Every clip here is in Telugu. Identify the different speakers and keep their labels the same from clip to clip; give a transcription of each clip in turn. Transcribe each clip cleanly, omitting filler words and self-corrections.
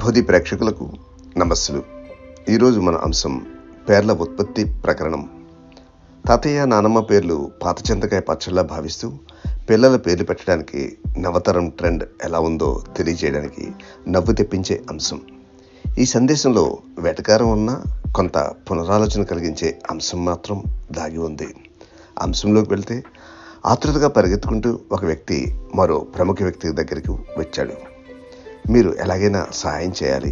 Speaker 1: భూది ప్రేక్షకులకు నమస్సులు. ఈరోజు మన అంశం పేర్ల ఉత్పత్తి ప్రకరణం. తాతయ్య నానమ్మ పేర్లు పాత చింతకాయ పచ్చళ్ళ భావిస్తూ పిల్లల పేర్లు పెట్టడానికి నవతరం ట్రెండ్ ఎలా ఉందో తెలియజేయడానికి నవ్వు తెప్పించే అంశం. ఈ సందేశంలో వెటకారం ఉన్న కొంత పునరాలోచన కలిగించే అంశం మాత్రం దాగి ఉంది. అంశంలోకి వెళ్తే ఆతృతగా పరిగెత్తుకుంటూ ఒక వ్యక్తి మరో ప్రముఖ వ్యక్తి దగ్గరికి వచ్చాడు. మీరు ఎలాగైనా సహాయం చేయాలి,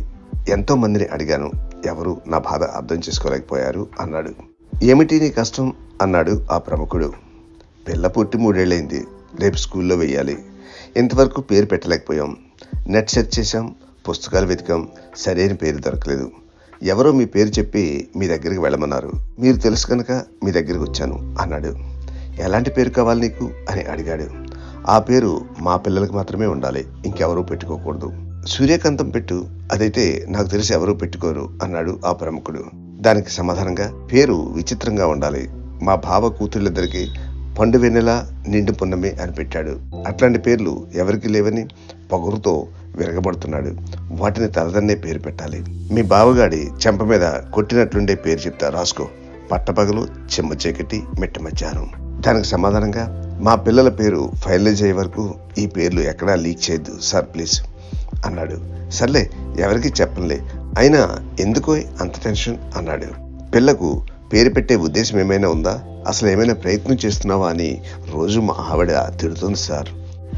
Speaker 1: ఎంతో మందిని అడిగాను, ఎవరు నా బాధ అర్థం చేసుకోలేకపోయారు అన్నాడు. ఏమిటి నీ కష్టం అన్నాడు ఆ ప్రముఖుడు. పిల్ల పుట్టి 3 ఏళ్ళైంది, రేపు స్కూల్లో వెయ్యాలి, ఇంతవరకు పేరు పెట్టలేకపోయాం, నెట్ సెర్చ్ చేశాం, పుస్తకాలు వెతికాం, సరైన పేరు దొరకలేదు, ఎవరో మీ పేరు చెప్పి మీ దగ్గరికి వెళ్ళమన్నారు, మీరు తెలుసు కనుక మీ దగ్గరికి వచ్చాను అన్నాడు. ఎలాంటి పేరు కావాలి నీకు అని అడిగాడు. ఆ పేరు మా పిల్లలకు మాత్రమే ఉండాలి, ఇంకెవరూ పెట్టుకోకూడదు. సూర్యకాంతం పెట్టు, అదైతే నాకు తెలిసి ఎవరూ పెట్టుకోరు అన్నాడు ఆ ప్రముఖుడు. దానికి సమాధానంగా పేరు విచిత్రంగా ఉండాలి, మా బావ కూతుళ్ళిద్దరికి పండు వెన్నెల నిండు పున్నమి అని పెట్టాడు. అట్లాంటి పేర్లు ఎవరికి లేవని పొగరుతో విరగబడుతున్నాడు. వాటిని తలదన్నే పేరు పెట్టాలి. మీ బావగాడి చెంప మీద కొట్టినట్లుండే పేరు చెప్తా, రాసుకో, పట్టపగలు, చెమ్మ చీకటి, మిట్ట మధ్యాహ్నం. దానికి సమాధానంగా మా పిల్లల పేరు ఫైనలైజ్ అయ్యే వరకు ఈ పేర్లు ఎక్కడా లీక్ చేయొద్దు సార్ ప్లీజ్ అన్నాడు. సర్లే, ఎవరికి చెప్పనులే, అయినా ఎందుకో అంత టెన్షన్ అన్నాడు. పిల్లకు పేరు పెట్టే ఉద్దేశం ఏమైనా ఉందా, అసలు ఏమైనా ప్రయత్నం చేస్తున్నావా అని రోజు మా ఆవిడ తిడుతుంది సార్.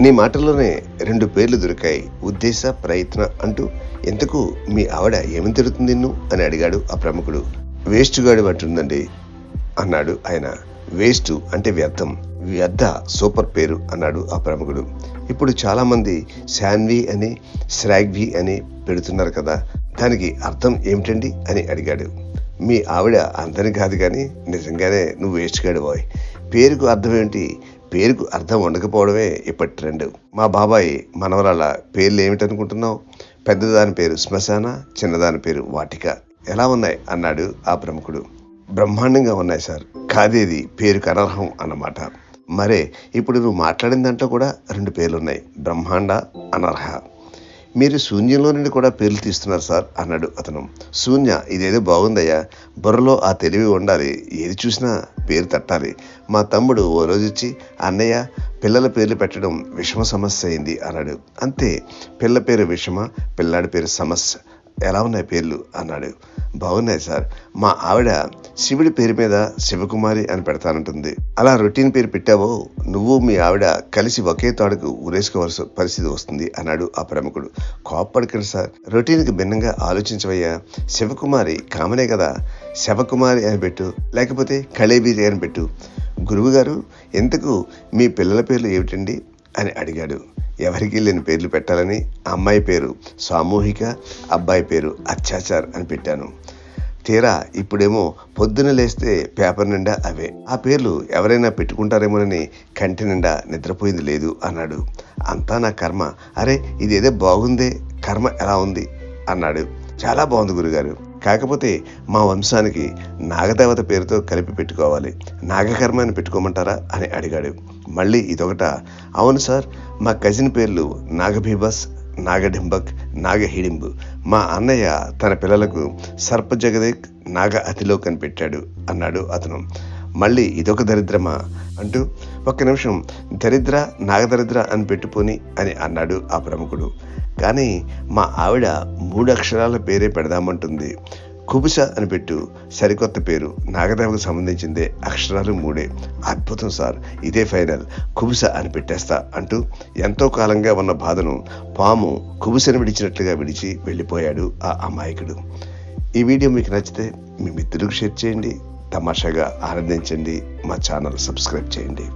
Speaker 1: నీ మాటల్లోనే 2 పేర్లు దొరికాయి, ఉద్దేశ ప్రయత్న అంటూ. ఎందుకు మీ ఆవిడ ఏమని తిడుతుంది నిన్ను అని అడిగాడు ఆ ప్రముఖుడు. వేస్ట్ గాడు అంటుందండి అన్నాడు ఆయన. వేస్ట్ అంటే వ్యర్థం, వ్యర్థ సూపర్ పేరు అన్నాడు ఆ ప్రముఖుడు. ఇప్పుడు చాలా మంది శాన్వి అని శ్రాగ్వి అని పెడుతున్నారు కదా, దానికి అర్థం ఏమిటండి అని అడిగాడు. మీ ఆవిడ అంతని కాదు కానీ నిజంగానే నువ్వు వేస్ట్ గాడు బాయ్. పేరుకు అర్థం ఏంటి, పేరుకు అర్థం ఉండకపోవడమే ఇప్పటి ట్రెండ్. మా బాబాయ్ మనవరాల పేర్లు ఏమిటనుకుంటున్నావు? పెద్దదాని పేరు శ్మశాన, చిన్నదాని పేరు వాటిక. ఎలా ఉన్నాయి అన్నాడు ఆ ప్రముఖుడు. బ్రహ్మాండంగా ఉన్నాయి సార్, కాదేది పేరుకు అనర్హం అన్నమాట. మరే ఇప్పుడు నువ్వు మాట్లాడిన దాంట్లో కూడా 2 పేర్లున్నాయి, బ్రహ్మాండ, అనర్హ. మీరు శూన్యంలో నుండి కూడా పేర్లు తీస్తున్నారు సార్ అన్నాడు అతను. శూన్య, ఇదేదో బాగుందయ్యా, బుర్రలో ఆ తెలివి ఉండాలి, ఏది చూసినా పేరు తట్టాలి. మా తమ్ముడు ఓ రోజు వచ్చి అన్నయ్య పిల్లల పేర్లు పెట్టడం విషమ సమస్య అయింది అన్నాడు. అంతే, పిల్ల పేరు విషమ, పిల్లాడి పేరు సమస్య. ఎలా ఉన్నాయి పేర్లు అన్నాడు. బాగున్నాయి సార్, మా ఆవిడ శివుడి పేరు మీద శివకుమారి అని పెడతానంటుంది. అలా రొటీన్ పేరు పెట్టావో నువ్వు మీ ఆవిడ కలిసి ఒకే తాడుకు ఊరేసుకోవాల్సిన పరిస్థితి వస్తుంది అన్నాడు ఆ ప్రముఖుడు. కోప్పడకండి సార్, రొటీన్కి భిన్నంగా ఆలోచించవయ్యా. శివకుమారి కామనే కదా, శవకుమారి అని పెట్టు, లేకపోతే కళేబీరి అని పెట్టు. గురువు గారు, ఎందుకు మీ పిల్లల పేర్లు ఏమిటండి అని అడిగాడు. ఎవరికి లేని పేర్లు పెట్టాలని అమ్మాయి పేరు సామూహిక, అబ్బాయి పేరు అత్యాచార్ అని పెట్టాను. తీరా ఇప్పుడేమో పొద్దున లేస్తే పేపర్ నిండా అవే. ఆ పేర్లు ఎవరైనా పెట్టుకుంటారేమోనని కంటి నిండా నిద్రపోయింది లేదు అన్నాడు. అంతా నా కర్మ. అరే ఇదేదో బాగుందే, కర్మ ఎలా ఉంది అన్నాడు. చాలా బాగుంది గురుగారు, కాకపోతే మా వంశానికి నాగదేవత పేరుతో కలిపి పెట్టుకోవాలి, నాగకర్మ అని పెట్టుకోమంటారా అని అడిగాడు. మళ్ళీ ఇదొకట? అవును సార్, మా కజిన్ పేర్లు నాగభీబస్, నాగడింబక్, నాగహిడింబు. మా అన్నయ్య తన పిల్లలకు సర్పజగదేక్, నాగ అతిలోక్ అని పెట్టాడు అన్నాడు అతను. మళ్ళీ ఇదొక దరిద్రమా అంటూ, ఒక్క నిమిషం, దరిద్ర నాగదరిద్ర అని పెట్టుపోని అని అన్నాడు ఆ ప్రముఖుడు. కానీ మా ఆవిడ 3 అక్షరాల పేరే పెడదామంటుంది, కుబుస అని పెట్టు, సరికొత్త పేరు, నాగదేవకు సంబంధించిందే, అక్షరాలు 3. అద్భుతం సార్, ఇదే ఫైనల్, కుబుస అని పెట్టేస్తా అంటూ ఎంతో కాలంగా ఉన్న బాధను పాము కుబుసను విడిచినట్లుగా విడిచి వెళ్ళిపోయాడు ఆ అమాయకుడు. ఈ వీడియో మీకు నచ్చితే మీ మిత్రులకు షేర్ చేయండి, తమాషాగా ఆనందించండి, మా ఛానల్ సబ్స్క్రైబ్ చేయండి.